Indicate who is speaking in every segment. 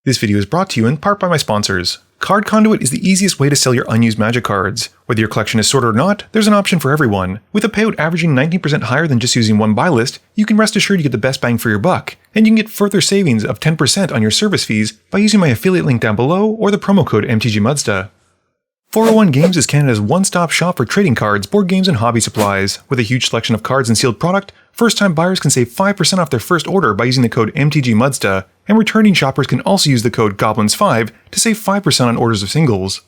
Speaker 1: This video is brought to you in part by my sponsors. Card Conduit is the easiest way to sell your unused Magic cards. Whether your collection is sorted or not, there's an option for everyone. With a payout averaging 19% higher than just using one buy list, you can rest assured you get the best bang for your buck. And you can get further savings of 10% on your service fees by using my affiliate link down below or the promo code MTGMUDSTA. 401 Games is Canada's one-stop shop for trading cards, board games, and hobby supplies. With a huge selection of cards and sealed product, first-time buyers can save 5% off their first order by using the code MTGMUDSTA, and returning shoppers can also use the code GOBLINS5 to save 5% on orders of singles.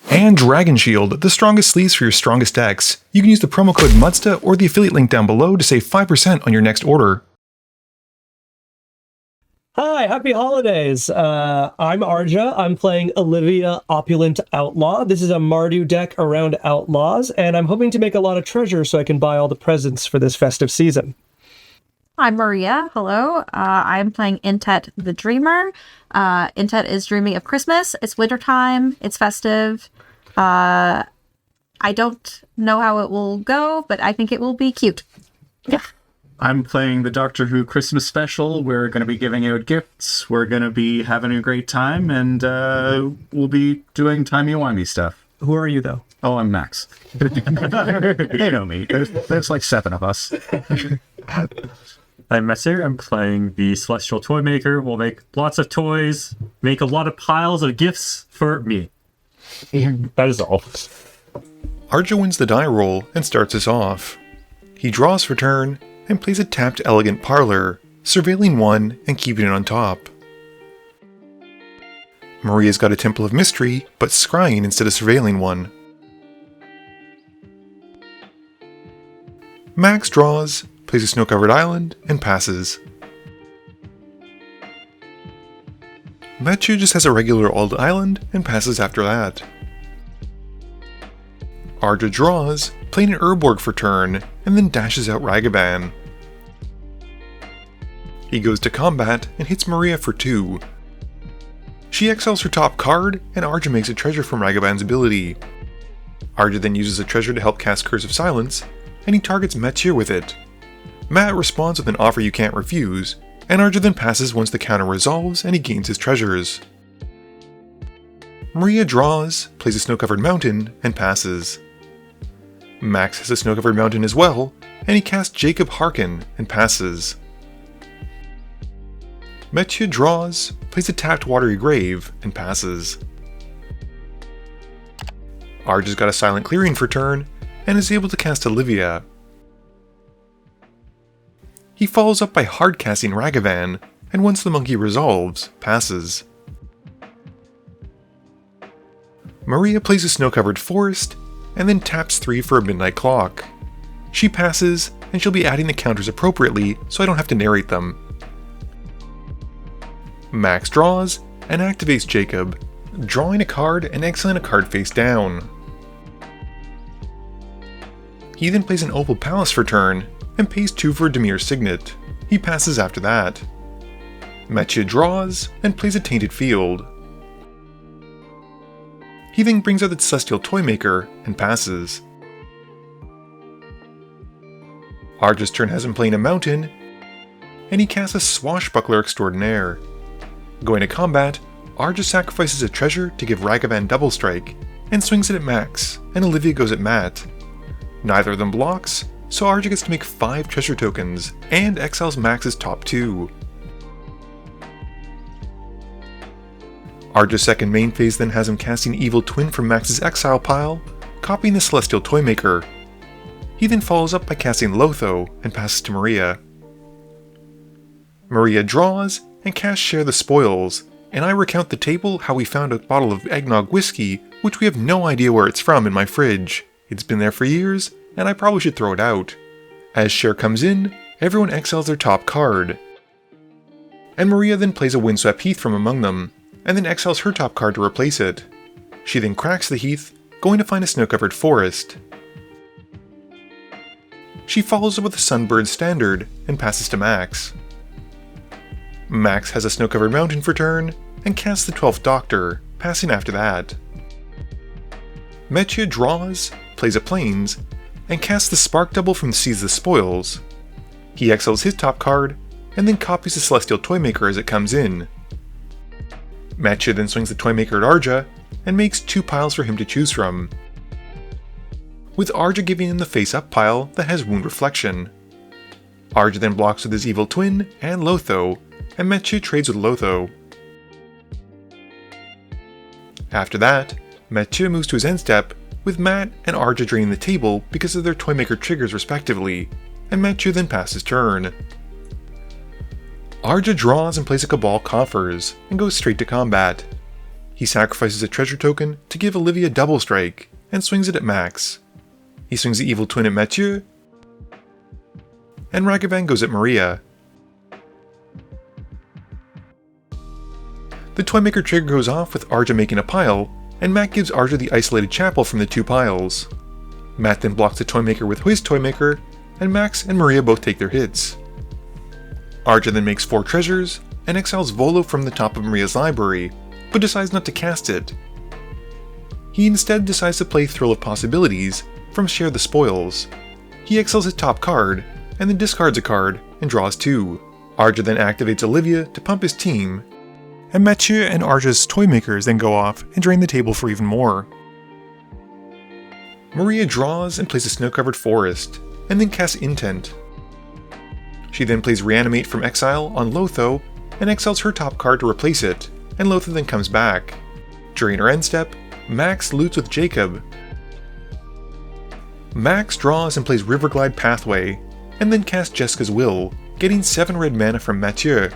Speaker 1: And Dragon Shield, the strongest sleeves for your strongest decks. You can use the promo code MUDSTA or the affiliate link down below to save 5% on your next order.
Speaker 2: Hi, happy holidays. I'm Arja. I'm playing Olivia, Opulent Outlaw. This is a Mardu deck around Outlaws, and I'm hoping to make a lot of treasure so I can buy all the presents for this festive season.
Speaker 3: I'm Maria. Hello. I'm playing Intet the Dreamer. Intet is dreaming of Christmas. It's wintertime. It's festive. I don't know how it will go, but I think it will be cute. Yeah.
Speaker 4: I'm playing the Doctor Who Christmas special. We're going to be giving out gifts. We're going to be having a great time, and we'll be doing timey-wimey stuff.
Speaker 2: Who are you, though?
Speaker 4: Oh, I'm Max. They know me. There's like 7 of us.
Speaker 5: I'm Messer. I'm playing the Celestial Toymaker. We'll make lots of toys, make a lot of piles of gifts for me. That is all.
Speaker 1: Arja wins the die roll and starts us off. He draws for turn and plays a tapped Elegant Parlor, surveilling one and keeping it on top. Maria's got a Temple of Mystery, but scrying instead of surveilling one. Max draws, plays a Snow-Covered Island, and passes. Matthew just has a regular old island and passes after that. Arja draws, playing an Urborg for turn, and then dashes out Ragavan. He goes to combat and hits Maria for 2. She exiles her top card, and Arja makes a treasure from Ragavan's ability. Arja then uses a treasure to help cast Curse of Silence, and he targets Mathieu with it. Matt responds with an offer you can't refuse, and Arja then passes once the counter resolves and he gains his treasures. Maria draws, plays a Snow-Covered Mountain, and passes. Max has a Snow-Covered Mountain as well, and he casts Jacob Harkin and passes. Mathieu draws, plays a tapped Watery Grave, and passes. Arja's got a Silent Clearing for turn, and is able to cast Olivia. He follows up by hard casting Ragavan, and once the monkey resolves, passes. Maria plays a Snow-Covered Forest, and then taps 3 for a Midnight Clock. She passes, and she'll be adding the counters appropriately so I don't have to narrate them. Max draws, and activates Jacob, drawing a card and exiling a card face down. He then plays an Opal Palace for turn, and pays 2 for Demir's Signet. He passes after that. Mathieu draws, and plays a Tainted Field. He then brings out the Celestial Toymaker, and passes. Arja's turn has him playing a Mountain, and he casts a Swashbuckler Extraordinaire. Going to combat, Arja sacrifices a treasure to give Ragavan Double Strike, and swings it at Max, and Olivia goes at Matt. Neither of them blocks, so Arja gets to make 5 treasure tokens, and exiles Max's top 2. Arja's second main phase then has him casting Evil Twin from Max's exile pile, copying the Celestial Toymaker. He then follows up by casting Lotho, and passes to Maria. Maria draws, and casts Share the Spoils, and I recount the table how we found a bottle of eggnog whiskey, which we have no idea where it's from in my fridge. It's been there for years, and I probably should throw it out. As Share comes in, everyone exiles their top card. And Maria then plays a Windswept Heath from among them, and then exiles her top card to replace it. She then cracks the Heath, going to find a Snow-Covered Forest. She follows up with a Sunbird Standard, and passes to Max. Max has a Snow-Covered Mountain for turn, and casts the 12th Doctor, passing after that. Mathieu draws, plays a Plains, and casts the Spark Double from Seize the Spoils. He exiles his top card, and then copies the Celestial Toymaker as it comes in. Matcha then swings the Toymaker at Arja, and makes 2 piles for him to choose from, with Arja giving him the face-up pile that has Wound Reflection. Arja then blocks with his Evil Twin and Lotho, and Matcha trades with Lotho. After that, Matcha moves to his end step, with Matt and Arja draining the table because of their Toymaker triggers respectively, and Matcha then passes turn. Arja draws and plays a Cabal Coffers, and goes straight to combat. He sacrifices a treasure token to give Olivia Double Strike, and swings it at Max. He swings the Evil Twin at Mathieu, and Ragavan goes at Maria. The Toymaker trigger goes off with Arja making a pile, and Matt gives Arja the isolated chapel from the 2 piles. Matt then blocks the Toymaker with his Toymaker, and Max and Maria both take their hits. Arja then makes 4 treasures, and exiles Volo from the top of Maria's library, but decides not to cast it. He instead decides to play Thrill of Possibilities from Share the Spoils. He exiles his top card, and then discards a card, and draws 2. Arja then activates Olivia to pump his team, and Mathieu and Arja's Toymakers then go off and drain the table for even more. Maria draws and plays a Snow-Covered Forest, and then casts Intent. She then plays Reanimate from Exile on Lotho, and exiles her top card to replace it, and Lotho then comes back. During her end step, Max loots with Jacob. Max draws and plays Riverglide Pathway, and then casts Jessica's Will, getting 7 red mana from Mathieu.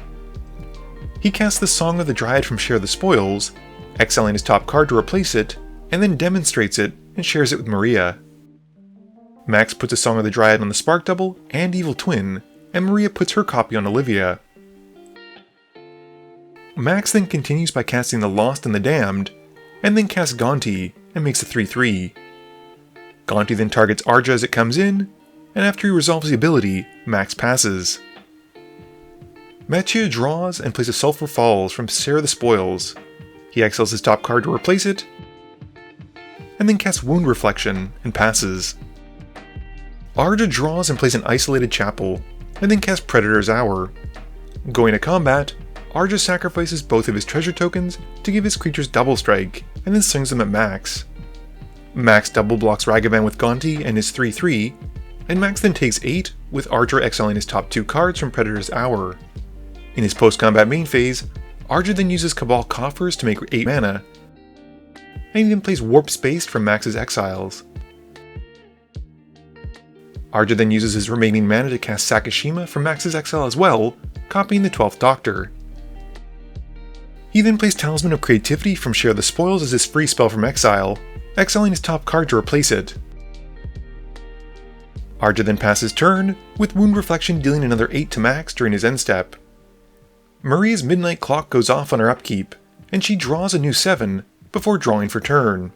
Speaker 1: He casts the Song of the Dryad from Share the Spoils, exiling his top card to replace it, and then demonstrates it and shares it with Maria. Max puts a Song of the Dryad on the Spark Double and Evil Twin, and Maria puts her copy on Olivia. Max then continues by casting the Lost and the Damned, and then casts Gonti and makes a 3/3. Gonti then targets Arja as it comes in, and after he resolves the ability, Max passes. Mathieu draws and plays a Sulphur Falls from Share the Spoils. He exiles his top card to replace it, and then casts Wound Reflection and passes. Arja draws and plays an Isolated Chapel, and then casts Predator's Hour. Going to combat, Arja sacrifices both of his treasure tokens to give his creatures Double Strike, and then swings them at Max. Max double blocks Ragavan with Gonti and his 3/3, and Max then takes 8, with Arja exiling his top 2 cards from Predator's Hour. In his post-combat main phase, Arja then uses Cabal Coffers to make 8 mana, and he then plays Warp Spaced from Max's exiles. Arja then uses his remaining mana to cast Sakashima from Max's exile as well, copying the 12th Doctor. He then plays Talisman of Creativity from Share the Spoils as his free spell from exile, exiling his top card to replace it. Arja then passes turn, with Wound Reflection dealing another 8 to Max during his end step. Maria's Midnight Clock goes off on her upkeep, and she draws a new 7 before drawing for turn.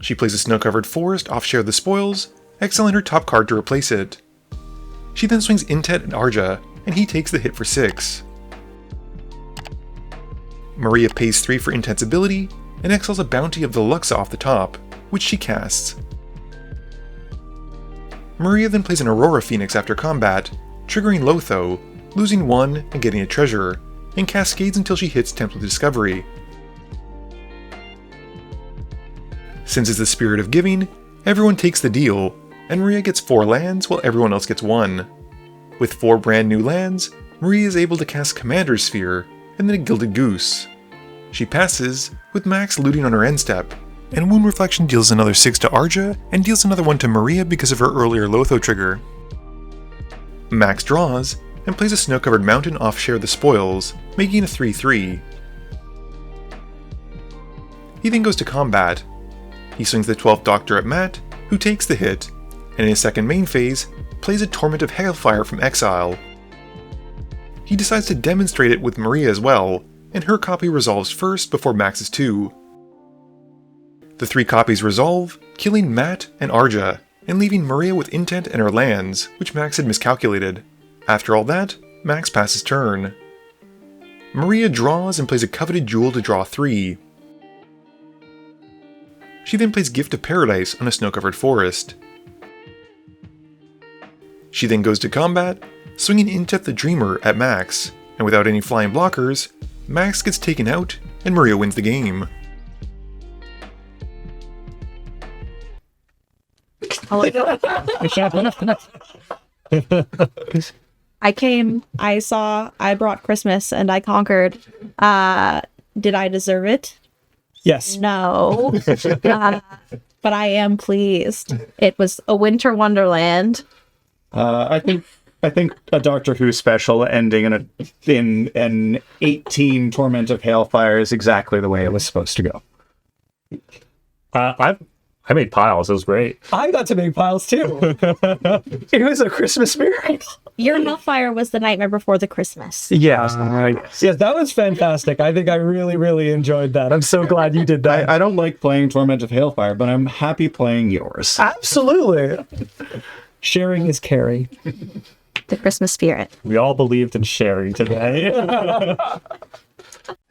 Speaker 1: She plays a Snow-Covered Forest off Share the Spoils, exiling her top card to replace it. She then swings Intet at Arja, and he takes the hit for 6. Maria pays 3 for Intet's ability, and exiles a Bounty of the Luxa off the top, which she casts. Maria then plays an Aurora Phoenix after combat, triggering Lotho, losing 1 and getting a treasure, and cascades until she hits Temple of Discovery. Since it's the Spirit of Giving, everyone takes the deal, and Maria gets 4 lands while everyone else gets 1. With 4 brand new lands, Maria is able to cast Commander's Sphere, and then a Gilded Goose. She passes, with Max looting on her end step, and Wound Reflection deals another 6 to Arja, and deals another 1 to Maria because of her earlier Lotho trigger. Max draws, and plays a Snow-Covered Mountain off Share the Spoils, making a 3/3. He then goes to combat. He swings the 12th Doctor at Matt, who takes the hit, and in his second main phase, plays a Torment of Hailfire from exile. He decides to demonstrate it with Maria as well, and her copy resolves first before Max's 2. The 3 copies resolve, killing Matt and Arja, and leaving Maria with Intent and her lands, which Max had miscalculated. After all that, Max passes turn. Maria draws and plays a Coveted Jewel to draw 3. She then plays Gift of Paradise on a Snow-Covered Forest. She then goes to combat, swinging Intet the Dreamer at Max, and without any flying blockers, Max gets taken out, and Maria wins the game.
Speaker 3: I brought Christmas and I conquered. Did I deserve it?
Speaker 2: Yes.
Speaker 3: No. But I am pleased. It was a winter wonderland.
Speaker 4: I think a Doctor Who special ending in an 18 Torment of Hailfire is exactly the way it was supposed to go.
Speaker 5: I made piles. It was great.
Speaker 2: I got to make piles too.
Speaker 4: It was a Christmas spirit.
Speaker 3: Your Hellfire was the nightmare before the Christmas.
Speaker 4: Yeah.
Speaker 2: Yes, that was fantastic. I think I really, really enjoyed that. I'm so glad you did that.
Speaker 4: I don't like playing Torment of Hailfire, but I'm happy playing yours.
Speaker 2: Absolutely. Sharing is caring.
Speaker 3: The Christmas spirit.
Speaker 5: We all believed in sharing today.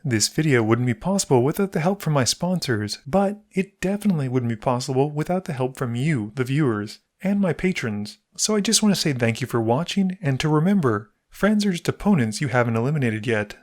Speaker 1: This video wouldn't be possible without the help from my sponsors, but it definitely wouldn't be possible without the help from you, the viewers, and my patrons. So I just want to say thank you for watching, and to remember, friends are just opponents you haven't eliminated yet.